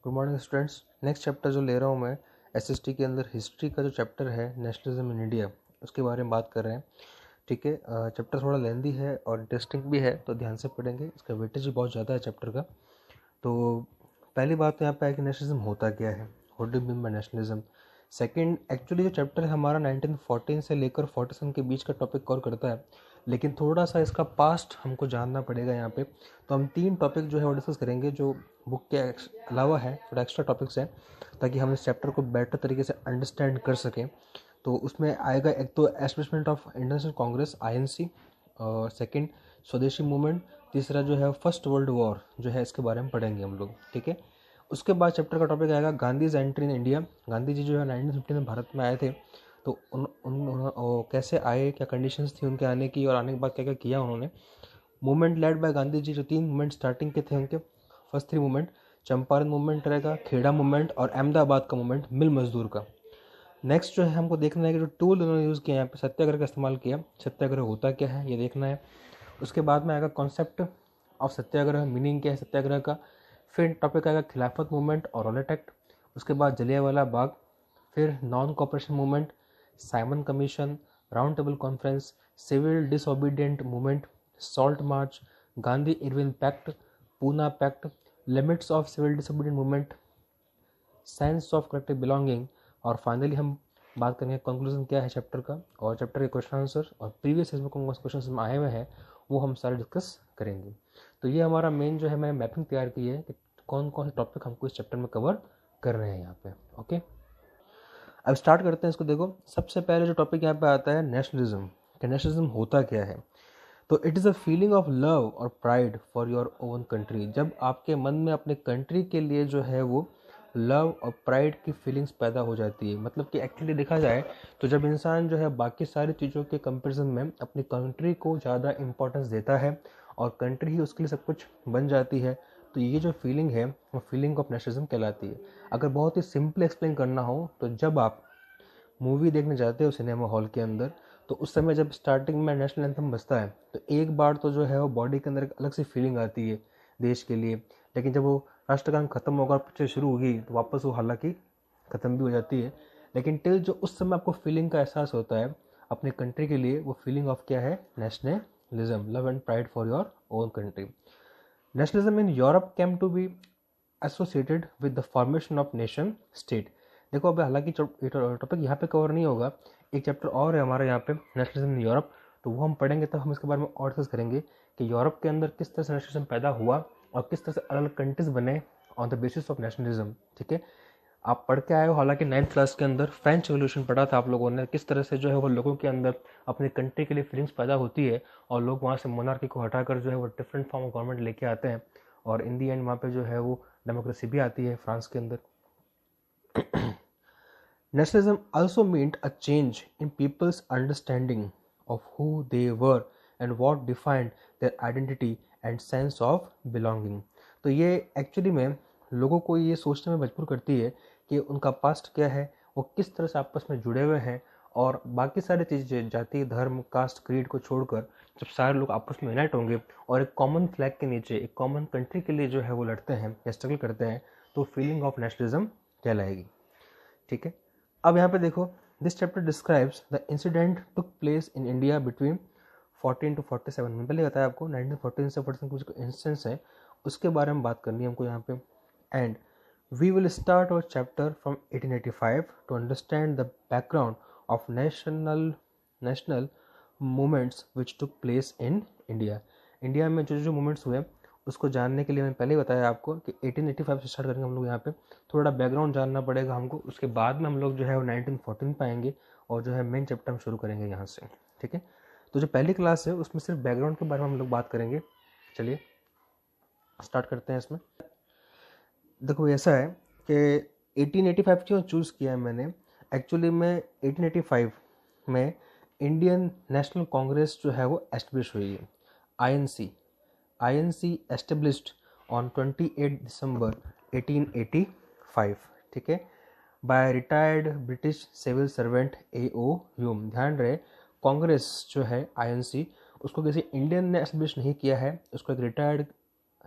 Good morning students. Next chapter जो ले रहा हूँ मैं एसएसटी के अंदर हिस्ट्री का जो चैप्टर है नेशनलिज्म इन इंडिया, उसके बारे में बात कर रहे हैं। ठीक है, चैप्टर थोड़ा लेंदी है और इंटरेस्टिंग भी है, तो ध्यान से पढ़ेंगे। इसका वेटेज भी बहुत ज़्यादा है चैप्टर का। तो पहली बात तो यहाँ पे है कि नेशनलिज्म होता क्या है, what do you mean by nationalism. Second, actually जो चैप्टर है हमारा 1914 से लेकर 47 के बीच का टॉपिक कवर करता है, लेकिन थोड़ा सा इसका पास्ट हमको जानना पड़ेगा यहाँ पे। तो हम 3 टॉपिक जो है वो डिस्कस करेंगे, जो बुक के अलावा है, थोड़ा एक्स्ट्रा टॉपिक्स हैं, ताकि हम इस चैप्टर को बेटर तरीके से अंडरस्टैंड कर सकें। तो उसमें आएगा एक तो establishment of international Congress INC, और सेकंड स्वदेशी मूवमेंट, तीसरा जो है फर्स्ट वर्ल्ड वॉर जो है, इसके बारे में पढ़ेंगे हम लोग। ठीक है, उसके बाद चैप्टर का टॉपिक आएगा Gandhi's entry in India. Gandhi ji जो है 1915 में भारत में आए थे, तो कैसे आए, क्या कंडीशंस थी उनके आने की, और आने के बाद क्या क्या किया उन्होंने। Movement led by Gandhi ji, जो 3 मूवमेंट स्टार्टिंग के थे उनके, फर्स्ट 3 मूवमेंट, चंपारण मूवमेंट रहेगा, खेड़ा मूवमेंट और अहमदाबाद का मूवमेंट मिल मजदूर का। नेक्स्ट जो है हमको देखना है कि जो टूल उन्होंने यूज़ किया, यहाँ पे सत्याग्रह का इस्तेमाल किया, सत्याग्रह होता क्या है ये देखना है। उसके बाद में आएगा कॉन्सेप्ट ऑफ सत्याग्रह, मीनिंग क्या है सत्याग्रह का। फिर टॉपिक आएगा खिलाफत मूवमेंट और रॉलेट एक्ट। उसके बाद जलियांवाला बाग। फिर non cooperation movement, Simon commission, round table conference, civil disobedient movement, salt march, Gandhi Irwin pact, Poona pact, limits of civil disobedient movement, sense of collective belonging, और फाइनली हम बात करेंगे कंक्लूजन क्या है चैप्टर का, और चैप्टर के क्वेश्चन आंसर और प्रीवियस इसमें कौन कौन क्वेश्चन आए हुए हैं वो हम सारे डिस्कस करेंगे। तो ये हमारा मेन जो है, मैंने मैपिंग तैयार की है कि कौन कौन से टॉपिक हमको इस चैप्टर में कवर कर रहे हैं यहाँ पे। ओके, अब स्टार्ट करते हैं इसको। देखो, सबसे पहले जो टॉपिक यहाँ पे आता है नेशनलिज्म, कि नेशनलिज्म होता क्या है। तो it is a feeling of love और pride for your own country. जब आपके मन में अपने कंट्री के लिए जो है वो लव और प्राइड की फीलिंग्स पैदा हो जाती है, मतलब कि एक्चुअली देखा जाए तो जब इंसान जो है बाकी सारी चीज़ों के कंपैरिजन में अपनी कंट्री को ज़्यादा इंपॉर्टेंस देता है और कंट्री ही उसके लिए सब कुछ बन जाती है, तो ये जो फीलिंग है वो फीलिंग ऑफ नेशनलिज्म कहलाती है। अगर बहुत ही सिंपल एक्सप्लेन करना हो, तो जब आप मूवी देखने जाते हो सिनेमा हॉल के अंदर, तो उस समय जब स्टार्टिंग में नेशनल एंथम बजता है, तो एक बार तो जो है वो बॉडी के अंदर एक अलग सी फीलिंग आती है देश के लिए। लेकिन जब वो राष्ट्रगान खत्म होगा और पिक्चर शुरू होगी, तो वापस वो हालांकि खत्म भी हो जाती है, लेकिन टिल जो उस समय आपको फीलिंग का एहसास होता है अपने कंट्री के लिए, वो फीलिंग ऑफ क्या है, nationalism, love and pride for your own country. Nationalism in Europe came to be associated with the formation of nation state. देखो, अभी हालांकि टॉपिक यहाँ पे कवर नहीं होगा, एक चैप्टर और है हमारा यहाँ पे नेशनलिज्म इन यूरोप, तो वो हम पढ़ेंगे, तब हम इसके बारे में और डिस्कस करेंगे कि यूरोप के अंदर किस तरह से नेशनलिज्म पैदा हुआ और किस तरह से अलग अलग कंट्रीज बने on the basis of nationalism. ठीक है, आप पढ़ के आए हो हालांकि 9th क्लास के अंदर फ्रेंच रेवोल्यूशन पढ़ा था आप लोगों ने, किस तरह से जो है वो लोगों के अंदर अपनी कंट्री के लिए फीलिंग्स पैदा होती है और लोग वहाँ से मोनार्की को हटाकर जो है वो डिफरेंट फॉर्म ऑफ गवर्नमेंट लेके आते हैं, और इन दी एंड वहाँ पे जो है वो डेमोक्रेसी भी आती है फ्रांस के अंदर। Nationalism also meant a change in people's understanding of who they were and what defined their identity and sense of belonging। तो ये एक्चुअली में लोगों को ये सोचने में मजबूर करती है कि उनका पास्ट क्या है, वो किस तरह से आपस में जुड़े हुए हैं, और बाकी सारी चीज़ें जाति धर्म कास्ट क्रीड को छोड़कर जब सारे लोग आपस में यूनाइट होंगे और एक कॉमन फ्लैग के नीचे एक कॉमन कंट्री के लिए जो है वो लड़ते हैं या स्ट्रगल करते हैं, तो फीलिंग ऑफ नेशनलिज्म कहलाएगी। ठीक है, अब यहाँ पे देखो, this chapter describes the incident took place in India between 14 to 47। मैंने पहले बताया आपको 1914 से 47 कुछ इंस्टेंस है, उसके बारे में बात करनी है हमको यहाँ पे। And we will start our chapter from 1885 to understand the background of national movements which took place in India. India में जो जो मूवमेंट्स हुए उसको जानने के लिए मैंने पहले ही बताया आपको कि 1885 से स्टार्ट करेंगे हम लोग यहाँ पे, थोड़ा बैकग्राउंड जानना पड़ेगा हमको, उसके बाद में हम लोग जो है वो 1914 पाएंगे और जो है मेन चैप्टर हम शुरू करेंगे यहाँ से। ठीक है, तो जो पहली क्लास है उसमें सिर्फ बैकग्राउंड के बारे में हम लोग बात करेंगे। चलिए स्टार्ट करते हैं इसमें। देखो, ऐसा है कि 1885 क्यों चूज़ किया है मैंने, एक्चुअली में 1885 में इंडियन नेशनल कांग्रेस जो है वो एस्टेब्लिश हुई है, INC established on 28 December 1885। ठीक है, by retired British civil servant AO Hume. ध्यान रहे, कांग्रेस जो है INC, उसको किसी इंडियन ने एस्टेब्लिश नहीं किया है, उसको एक रिटायर्ड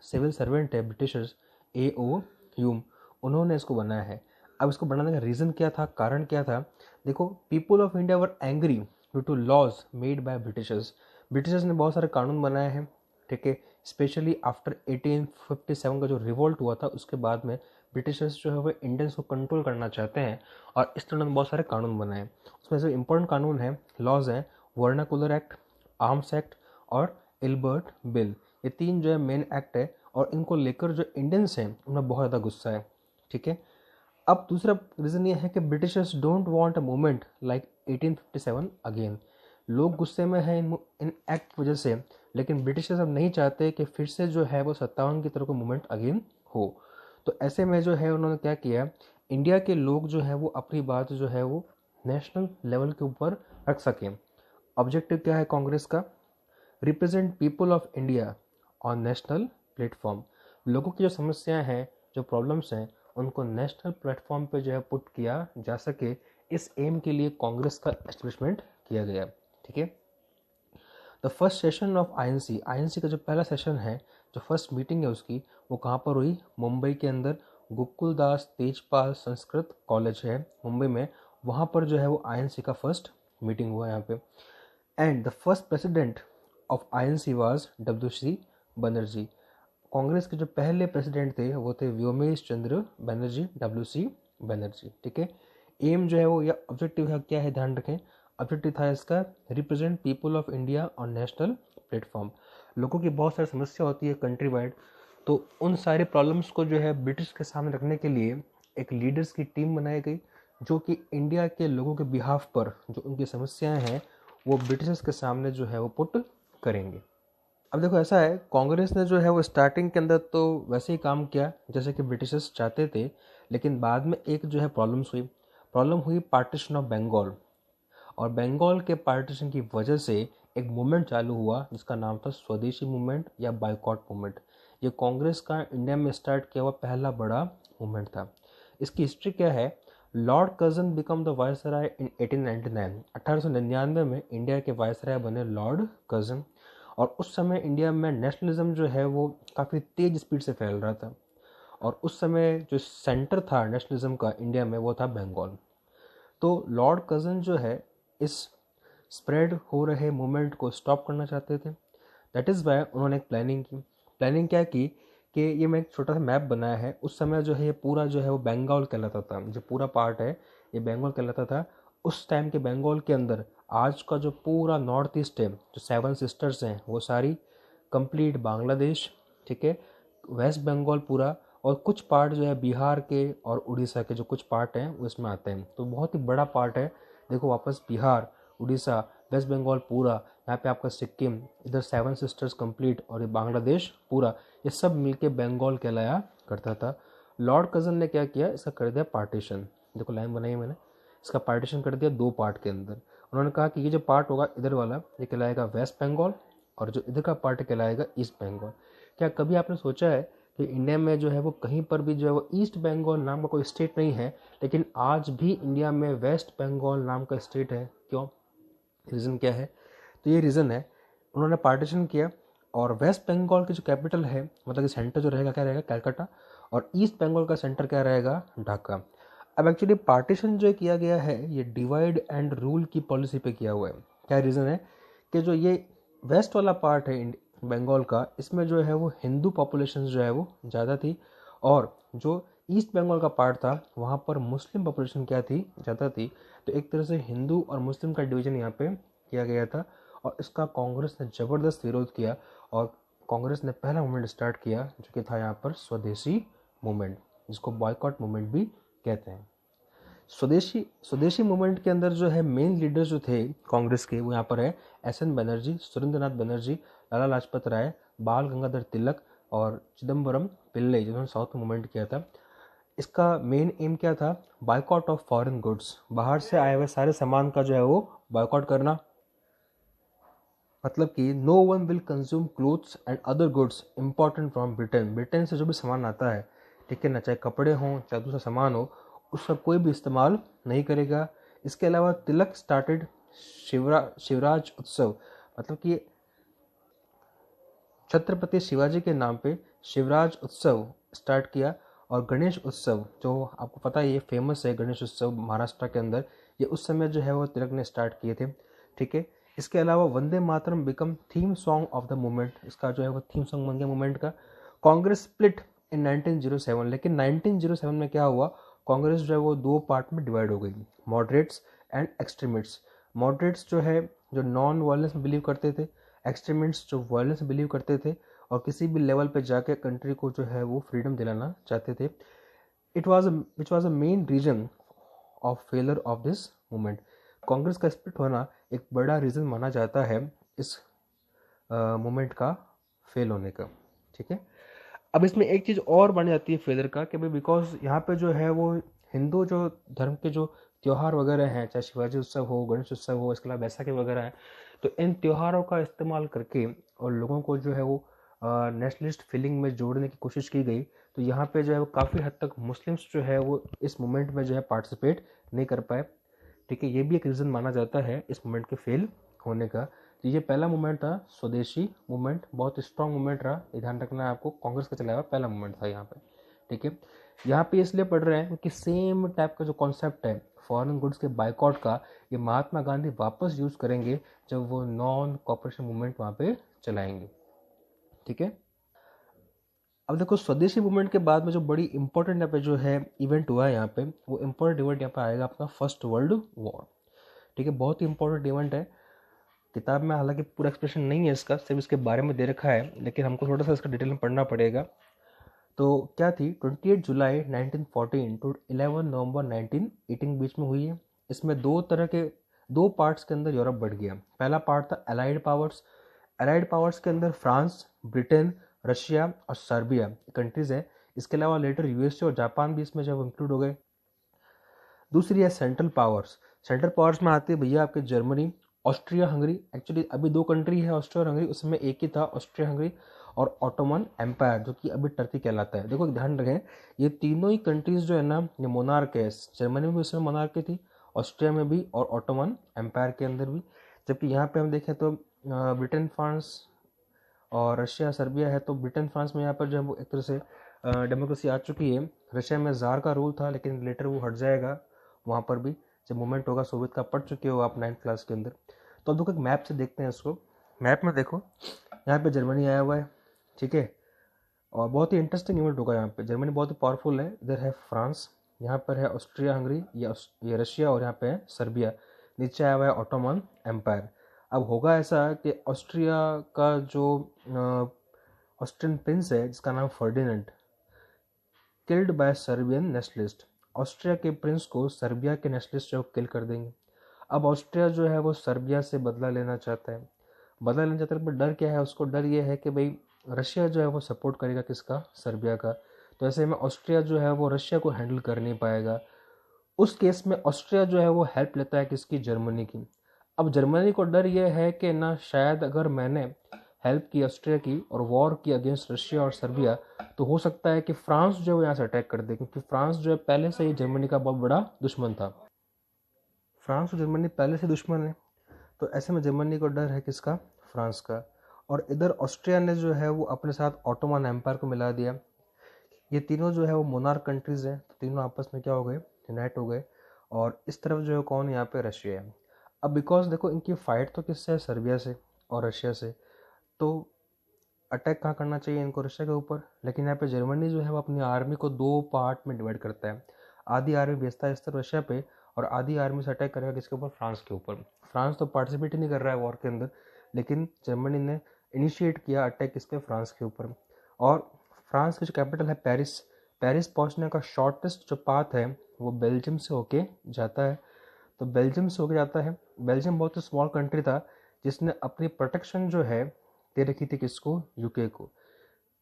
सिविल सर्वेंट है ब्रिटिशर्स AO ह्यूम, उन्होंने इसको बनाया है। अब इसको बनाने का रीज़न क्या था, कारण क्या था? देखो, people of India were angry due to laws made by Britishers. Britishers ने बहुत सारे कानून बनाए हैं, ठीक है, स्पेशली आफ्टर 1857 का जो रिवोल्ट हुआ था उसके बाद में ब्रिटिशर्स जो है वो इंडियंस को कंट्रोल करना चाहते हैं और इस तरह उन्होंने बहुत सारे कानून बनाए। उसमें से इंपॉर्टेंट कानून है, लॉज हैं, वर्नाकुलर एक्ट, आर्म्स एक्ट और इल्बर्ट बिल। ये 3 जो है मेन एक्ट है और इनको लेकर जो इंडियंस हैं उनमें बहुत ज़्यादा गुस्सा है, ठीक है। अब दूसरा रीज़न ये है कि Britishers don't want a movement like 1857 again. लोग गुस्से में हैं इन एक्ट की वजह से, लेकिन ब्रिटिशर्स अब नहीं चाहते कि फिर से जो है वो 57 की तरह का मूवमेंट अगेन हो। तो ऐसे में जो है उन्होंने क्या किया, इंडिया के लोग जो है वो अपनी बात जो है वो नेशनल लेवल के ऊपर रख सकें। ऑब्जेक्टिव क्या है कांग्रेस का? Represent people of India on national platform. लोगों की जो समस्याएं हैं, जो प्रॉब्लम्स हैं, उनको नेशनल प्लेटफॉर्म पे जो है पुट किया जा सके, इस एम के लिए कांग्रेस का एस्टेब्लिशमेंट किया गया, ठीक है। The first session of INC का जो पहला सेशन है, जो फर्स्ट मीटिंग है उसकी, वो कहाँ पर हुई? मुंबई के अंदर गोकुल दास तेजपाल संस्कृत कॉलेज है मुंबई में, वहाँ पर जो है वो आईएनसी का फर्स्ट मीटिंग हुआ यहाँ पे। And the first president of INC was W C. Banerjee. Congress के जो पहले प्रेसिडेंट थे वो थे व्योमेश चंद्र बनर्जी, डब्ल्यू.सी. बनर्जी, ठीक है। एम जो है वो या ऑब्जेक्टिव है, क्या है ध्यान रखें, ऑब्जेक्टिव था इसका represent people of India on national platform. लोगों की बहुत सारी समस्या होती है कंट्री वाइड, तो उन सारे प्रॉब्लम्स को जो है ब्रिटिश के सामने रखने के लिए एक लीडर्स की टीम बनाई गई, जो कि इंडिया के लोगों के बिहाफ पर जो उनकी समस्याएं हैं वो ब्रिटिशर्स के सामने जो है वो पुट करेंगे। अब देखो ऐसा है, कांग्रेस ने जो है वो स्टार्टिंग के अंदर तो वैसे ही काम किया जैसे कि ब्रिटिशर्स चाहते थे, लेकिन बाद में एक जो है प्रॉब्लम हुई पार्टीशन ऑफ बंगाल। और बंगाल के पार्टीशन की वजह से एक मूवमेंट चालू हुआ जिसका नाम था स्वदेशी मूवमेंट या बाइकॉट मूवमेंट। ये कांग्रेस का इंडिया में स्टार्ट किया हुआ पहला बड़ा मूवमेंट था। इसकी हिस्ट्री क्या है? Lord Curzon became the viceroy in 1899। 1899 में इंडिया के वायसराय बने लॉर्ड कर्जन, और उस समय इंडिया में नेशनलिज्म जो है वो काफ़ी तेज स्पीड से फैल रहा था, और उस समय जो सेंटर था नेशनलिज्म का इंडिया में वो था बंगाल। तो लॉर्ड कर्जन जो है इस स्प्रेड हो रहे मूवमेंट को स्टॉप करना चाहते थे। दैट इज़ वाई उन्होंने एक प्लानिंग की। प्लानिंग क्या की कि ये मैं एक छोटा सा मैप बनाया है। उस समय जो है ये पूरा जो है वो बंगाल कहलाता था, जो पूरा पार्ट है ये बंगाल कहलाता था। उस टाइम के बंगाल के अंदर आज का जो पूरा नॉर्थ ईस्ट है, जो 7 सिस्टर्स हैं, वो सारी कंप्लीट बांग्लादेश, ठीक है, वेस्ट बंगाल पूरा, और कुछ पार्ट जो है बिहार के और उड़ीसा के जो कुछ पार्ट हैं वो इसमें आते हैं। तो बहुत ही बड़ा पार्ट है। देखो वापस बिहार, उड़ीसा, वेस्ट बंगाल पूरा, यहाँ पे आपका सिक्किम, इधर 7 सिस्टर्स कंप्लीट, और ये बांग्लादेश पूरा, ये सब मिलके बंगाल कहलाया करता था। लॉर्ड कर्जन ने क्या किया, इसका कर दिया पार्टीशन। देखो लाइन बनाई मैंने, इसका पार्टीशन कर दिया 2 पार्ट के अंदर। उन्होंने कहा कि ये जो पार्ट होगा इधर वाला ये कहलाएगा वेस्ट बंगाल, और जो इधर का पार्ट कहलाएगा ईस्ट बंगाल। क्या कभी आपने सोचा है कि इंडिया में जो है वो कहीं पर भी जो है वो ईस्ट बंगाल नाम का कोई स्टेट नहीं है, लेकिन आज भी इंडिया में वेस्ट बंगाल नाम का स्टेट है? क्यों? रीज़न क्या है? तो ये रीज़न है, उन्होंने पार्टीशन किया, और वेस्ट बंगाल की जो कैपिटल है, मतलब कि सेंटर जो रहेगा क्या रहेगा, कलकत्ता, और ईस्ट बंगाल का सेंटर क्या रहेगा, ढाका। अब एक्चुअली पार्टीशन जो किया गया है ये डिवाइड एंड रूल की पॉलिसी पे किया हुआ है। क्या रीज़न है कि जो ये वेस्ट वाला पार्ट है बंगाल का, इसमें जो है वो हिंदू पॉपुलेशन जो है वो ज़्यादा थी, और जो ईस्ट बंगाल का पार्ट था वहाँ पर मुस्लिम पॉपुलेशन क्या थी, ज़्यादा थी। तो एक तरह से हिंदू और मुस्लिम का डिवीज़न यहाँ पे किया गया था, और इसका कांग्रेस ने ज़बरदस्त विरोध किया, और कांग्रेस ने पहला मूवमेंट स्टार्ट किया जो कि था यहाँ पर स्वदेशी मूवमेंट, जिसको बॉयकॉट मूवमेंट भी कहते हैं। स्वदेशी मूवमेंट के अंदर जो है मेन लीडर्स जो थे कांग्रेस के, वो यहाँ पर है एस.एन. बनर्जी, सुरेंद्रनाथ बनर्जी, लाला लाजपत राय, बाल गंगाधर तिलक और चिदम्बरम पिल्ले, जिन्होंने साउथ मूवमेंट किया था। इसका मेन एम क्या था? बाइकआउट ऑफ फॉरेन गुड्स, बाहर से आए हुए सारे सामान का जो है वो बाइकआउट करना। मतलब कि no one will consume clothes and other goods important from Britain. Britain से जो भी सामान आता है, ठीक है ना, चाहे कपड़े हों चाहे दूसरा सामान हो, उसका कोई भी इस्तेमाल नहीं करेगा। इसके अलावा तिलक स्टार्टेड शिवराज उत्सव, मतलब कि छत्रपति शिवाजी के नाम पे शिवराज उत्सव स्टार्ट किया, और गणेश उत्सव जो आपको पता है ये फेमस है, गणेश उत्सव महाराष्ट्र के अंदर, ये उस समय जो है वो तिलक ने स्टार्ट किए थे। ठीक है, इसके अलावा Vande Mataram became theme song of the movement, इसका जो है वो थीम सॉन्ग बन गया मूवमेंट का। कांग्रेस स्प्लिट इन 1907, लेकिन 1907 में क्या हुआ, कांग्रेस जो है वो दो पार्ट में डिवाइड हो गई, मॉडरेट्स एंड एक्सट्रीमिस्ट्स। मॉडरेट्स जो है जो नॉन वायलेंस में बिलीव करते थे, एक्सट्रीमिस्ट्स जो वायलेंस में बिलीव करते थे और किसी भी लेवल पे जाके कंट्री को जो है वो फ्रीडम दिलाना चाहते थे। Which was a main reason of failure of this movement. Congress का स्प्लिट होना एक बड़ा रीज़न माना जाता है इस मूवमेंट का फेल होने का। ठीक है, अब इसमें एक चीज़ और बन जाती है फेलर का कि भाई बिकॉज यहाँ पे जो है वो हिंदू जो धर्म के जो त्यौहार वगैरह हैं, चाहे शिवाजी उत्सव हो, गणेश उत्सव हो, इसके अलावा बैसाखी वगैरह है, तो इन त्योहारों का इस्तेमाल करके और लोगों को जो है वो नेशनलिस्ट फीलिंग में जोड़ने की कोशिश की गई। तो यहाँ पे जो है वो काफ़ी हद तक मुस्लिम्स जो है वो इस मूवमेंट में जो है पार्टिसिपेट नहीं कर पाए। ठीक है, ये भी एक रीज़न माना जाता है इस मूवमेंट के फेल होने का। तो ये पहला मूवमेंट था स्वदेशी मूवमेंट, बहुत स्ट्रॉन्ग मूवमेंट रहा, ये ध्यान रखना है आपको, कांग्रेस का चलाया हुआ पहला मूवमेंट था यहाँ पे। ठीक है, यहाँ पे इसलिए पढ़ रहे हैं क्योंकि सेम टाइप का जो कॉन्सेप्ट है फॉरेन गुड्स के बाइकआउट का, ये महात्मा गांधी वापस यूज़ करेंगे जब वो नॉन कॉपरेशन मूवमेंट वहाँ पे चलाएंगे। ठीक है, अब देखो स्वदेशी मूवमेंट के बाद में जो बड़ी इंपॉर्टेंट यहाँ पे जो है इवेंट हुआ है यहाँ पे, वो इंपॉर्टेंट इवेंट यहाँ पे आएगा अपना फर्स्ट वर्ल्ड वॉर। ठीक है, बहुत ही इंपॉर्टेंट इवेंट है, किताब में हालांकि पूरा एक्सप्लेनेशन नहीं है इसका, सिर्फ इसके बारे में दे रखा है, लेकिन हमको थोड़ा सा इसका डिटेल में पढ़ना पड़ेगा। तो क्या थी, 28 जुलाई 1914 टू 11 नवंबर 1918 बीच में हुई है। इसमें दो पार्ट्स के अंदर यूरोप बढ़ गया। पहला पार्ट था अलाइड पावर्स। अलाइड पावर्स के अंदर फ्रांस, ब्रिटेन, रशिया और सर्बिया कंट्रीज है। इसके अलावा लेटर यूएसए और जापान भी इसमें जब इंक्लूड हो गए। दूसरी है सेंट्रल पावर्स। सेंट्रल पावर्स में आती है भैया आपके जर्मनी, ऑस्ट्रिया हंगरी। एक्चुअली अभी दो कंट्री है ऑस्ट्रिया और हंगरी, उसमें एक ही था ऑस्ट्रिया हंगरी, और ऑटोमन एम्पायर जो कि अभी टर्की कहलाता है। देखो ध्यान रखें, ये तीनों ही कंट्रीज जो है ना ये मोनार्क है। जर्मनी में भी उसमें मोनार्की थी, ऑस्ट्रिया में भी और ऑटोमन एम्पायर के अंदर भी। जबकि यहाँ पे हम देखें तो ब्रिटेन, फ्रांस और रशिया, सर्बिया है। तो ब्रिटेन फ्रांस में यहाँ पर जो है वो एक तरह से डेमोक्रेसी आ चुकी है। रशिया में जार का रूल था, लेकिन लेटर वो हट जाएगा वहाँ पर भी जब मूवमेंट होगा। सोवियत का पढ़ चुके हो आप 9th क्लास के अंदर। तो अब देखो एक मैप से देखते हैं इसको। मैप में देखो यहाँ पे जर्मनी आया हुआ है। ठीक है, और बहुत ही इंटरेस्टिंग इवेंट होगा यहाँ पे। जर्मनी बहुत ही पावरफुल है, इधर है फ्रांस, यहाँ पर है ऑस्ट्रिया हंगरी, ये रशिया, और यहाँ पे है सर्बिया। नीचे आया हुआ है ऑटोमन एम्पायर। अब होगा ऐसा कि ऑस्ट्रिया का जो ऑस्ट्रियन प्रिंस है जिसका नाम Ferdinand, killed by Serbian nationalist. Austria के प्रिंस को सर्बिया के नेशनलिस्ट जो किल कर देंगे। अब ऑस्ट्रिया जो है वो सर्बिया से बदला लेना चाहता है। बदला लेना चाहता है, पर डर क्या है उसको? डर ये है कि भाई रशिया जो है वो सपोर्ट करेगा किसका? सर्बिया का। तो ऐसे में ऑस्ट्रिया जो है वो रशिया को हैंडल कर नहीं पाएगा। उस केस में ऑस्ट्रिया जो है वो हेल्प लेता है किसकी? जर्मनी की। अब जर्मनी को डर ये है कि ना शायद अगर मैंने हेल्प की ऑस्ट्रिया की और वॉर की अगेंस्ट रशिया और सर्बिया, तो हो सकता है कि फ्रांस जो है यहाँ से अटैक कर दे, क्योंकि फ्रांस जो है पहले से ही जर्मनी का बहुत बड़ा दुश्मन था। फ्रांस और जर्मनी पहले से दुश्मन है, तो ऐसे में जर्मनी को डर है किसका? फ्रांस का। और इधर ऑस्ट्रिया ने जो है वो अपने साथ ऑटोमन एम्पायर को मिला दिया। ये तीनों जो है वो मोनार्क कंट्रीज हैं, तो तीनों आपस में क्या हो गए? यूनाइट हो गए। और इस तरफ जो है कौन? यहाँ पे रशिया है। अब बिकॉज देखो इनकी फाइट तो किससे है? सर्बिया से और रशिया से। तो अटैक कहाँ करना चाहिए इनको? रशिया के ऊपर। लेकिन यहाँ पे जर्मनी जो है वो अपनी आर्मी को दो पार्ट में डिवाइड करता है। आधी आर्मी भेजता है इस तरफ रशिया पे, और आधी आर्मी से अटैक करेगा किसके ऊपर? फ्रांस के ऊपर। फ्रांस तो पार्टिसिपेट ही नहीं कर रहा है वॉर के अंदर, लेकिन जर्मनी ने इनिशिएट किया अटैक किस पे? फ्रांस के ऊपर। और फ्रांस की जो कैपिटल है पेरिस, पेरिस पहुंचने का शॉर्टेस्ट जो पाथ है वो बेल्जियम से होके जाता है। तो बेल्जियम से होके जाता है। बेल्जियम बहुत ही स्मॉल कंट्री था जिसने अपनी प्रोटेक्शन जो है दे रखी थी किसको? यूके को।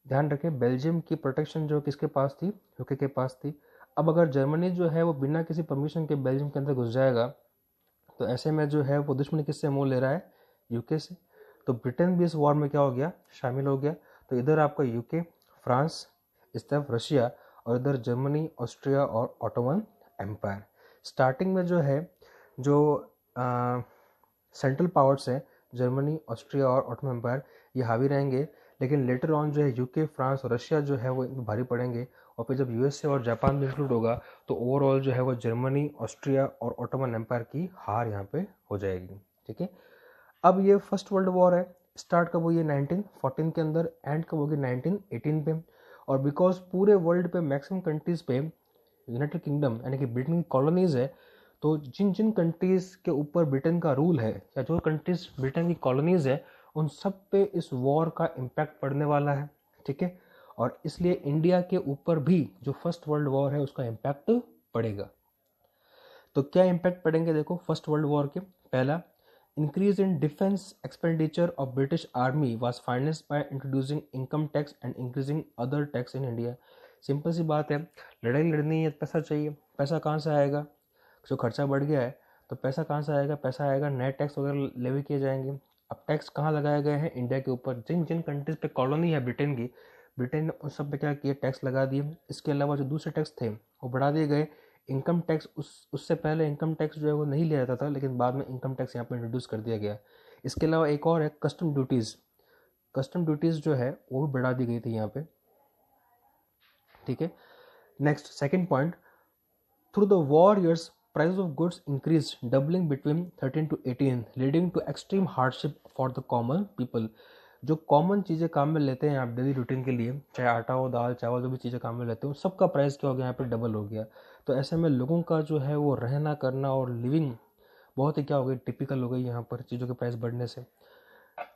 ध्यान रखें, बेल्जियम की प्रोटेक्शन जो किसके पास थी? यूके के पास थी। अब अगर जर्मनी जो है वो बिना किसी परमिशन के बेल्जियम के अंदर घुस जाएगा, तो ऐसे में जो है वो दुश्मनी किससे मोल ले रहा है? यूके से। तो ब्रिटेन भी इस वॉर में क्या हो गया? शामिल हो गया। तो इधर आपका यूके, फ्रांस, इस तरफ रशिया, और इधर जर्मनी, ऑस्ट्रिया और ऑटोमन एम्पायर। स्टार्टिंग में जो है जो सेंट्रल पावर्स हैं, जर्मनी, ऑस्ट्रिया और ऑटोमन एम्पायर, ये हावी रहेंगे। लेकिन लेटर ऑन जो है यूके, फ्रांस और रशिया जो है वो भारी पड़ेंगे, और फिर जब यूएसए और जापान भी इंक्लूड होगा तो ओवरऑल जो है वो जर्मनी, ऑस्ट्रिया और ऑटोमन एम्पायर की हार यहाँ पे हो जाएगी। ठीक है, अब ये फर्स्ट वर्ल्ड वॉर है, स्टार्ट कब हुई है 1914 के अंदर, एंड कब होगी 1918 पे। और बिकॉज पूरे वर्ल्ड पे मैक्सिमम कंट्रीज पे यूनाइटेड किंगडम यानी कि ब्रिटेन की कॉलोनीज है, तो जिन जिन कंट्रीज के ऊपर ब्रिटेन का रूल है या जो कंट्रीज ब्रिटेन की कॉलोनीज है उन सब पे इस वॉर का इम्पैक्ट पड़ने वाला है। ठीक है, और इसलिए इंडिया के ऊपर भी जो फर्स्ट वर्ल्ड वॉर है उसका इम्पैक्ट पड़ेगा। तो क्या इम्पैक्ट पड़ेंगे देखो फर्स्ट वर्ल्ड वॉर के। पहला, increase in defence expenditure of British army was financed by introducing income tax and increasing other tax in India. Simple सी बात है, लड़ाई लड़नी है, पैसा चाहिए, पैसा कहाँ से आएगा? जो खर्चा बढ़ गया है तो पैसा कहाँ से आएगा? पैसा आएगा, नए टैक्स वगैरह लेवी किए जाएंगे। अब टैक्स कहाँ लगाए गए हैं? इंडिया के ऊपर। जिन जिन कंट्रीज पे कॉलोनी है ब्रिटेन की, ब्रिटेन ने उन सब पे क्या किया? टैक्स लगा दिए। इसके अलावा जो दूसरे टैक्स थे वो बढ़ा दिए गए। इनकम टैक्स उससे पहले इनकम टैक्स जो है वो नहीं लिया जाता था, लेकिन बाद में इनकम टैक्स यहाँ पर इंट्रोड्यूस कर दिया गया। इसके अलावा एक और है कस्टम ड्यूटीज़। कस्टम ड्यूटीज़ जो है वो भी बढ़ा दी गई थी यहाँ पे। ठीक है, next second point, through the war years prices of goods increased, doubling between 13 to 18, leading to extreme hardship for the common people। जो कॉमन चीज़ें काम में लेते हैं आप डेली रूटीन के लिए, चाहे आटा हो, दाल, चावल, जो भी चीज़ें काम में लेते हो, सबका प्राइस क्या हो गया? यहाँ पे डबल हो गया। तो ऐसे में लोगों का जो है वो रहना करना और लिविंग बहुत ही क्या हो गई? टिपिकल हो गई यहाँ पर चीज़ों के प्राइस बढ़ने से।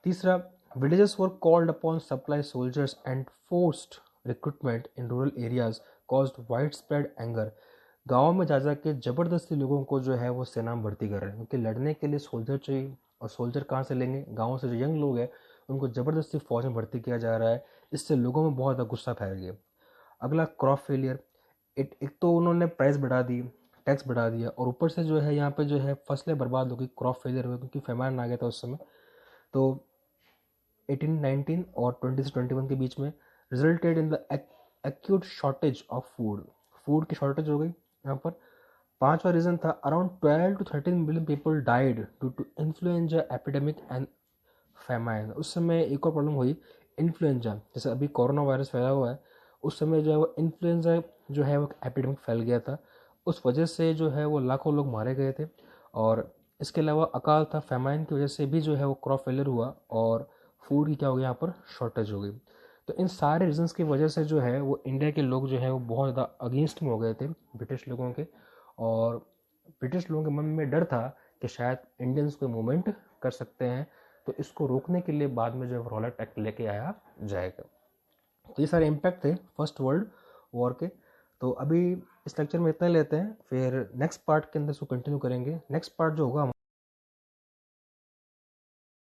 तीसरा, villages were called upon supply soldiers and forced recruitment in rural areas caused wide spread anger. गाँव में जा जा के ज़बरदस्ती लोगों को जो है वो सेना में भर्ती कर रहे हैं, क्योंकि लड़ने के लिए सोल्जर चाहिए, और सोल्जर कहाँ से लेंगे? गाँव से। जो यंग लोग हैं उनको ज़बरदस्ती फौज में भर्ती किया जा रहा है। इससे लोगों में बहुत ज़्यादा गुस्सा फैल गया। अगला, क्रॉप फेलियर। एक तो उन्होंने प्राइस बढ़ा दी, टैक्स बढ़ा दिया, और ऊपर से जो है यहाँ पे जो है फसलें बर्बाद हो गई, क्रॉप फेलियर हुआ, क्योंकि फेमान आ गया था उस समय। तो 1819 और 20 से 21 के बीच में resulted in the acute shortage of food. Food की शॉर्टेज हो गई यहाँ पर। पांचवा रीजन था, around 12 to 13 million people died due to influenza epidemic and famine. उस समय एक और प्रॉब्लम हुई, इन्फ्लुएंजा। जैसे अभी कोरोना वायरस फैला हुआ है, उस समय जो है वो इन्फ्लुएंजा जो है वो एपिडेमिक फैल गया था। उस वजह से जो है वो लाखों लोग मारे गए थे। और इसके अलावा अकाल था, फेमाइन की वजह से भी जो है वो क्रॉप फेलियर हुआ, और फूड की क्या हो गया? यहाँ पर शॉर्टेज हो गई। तो इन सारे रीजंस की वजह से जो है वो इंडिया के लोग जो है वो बहुत ज़्यादा अगेंस्ट में हो गए थे ब्रिटिश लोगों के। और ब्रिटिश लोगों के मन में डर था कि शायद इंडियंस कोई मूवमेंट कर सकते हैं, तो इसको रोकने के लिए बाद में जो है रॉलेट एक्ट लेके आया जाएगा। तो ये सारे इम्पैक्ट थे फर्स्ट वर्ल्ड वॉर के। तो अभी इस लेक्चर में इतना लेते हैं, फिर नेक्स्ट पार्ट के अंदर इसको कंटिन्यू करेंगे। नेक्स्ट पार्ट जो होगा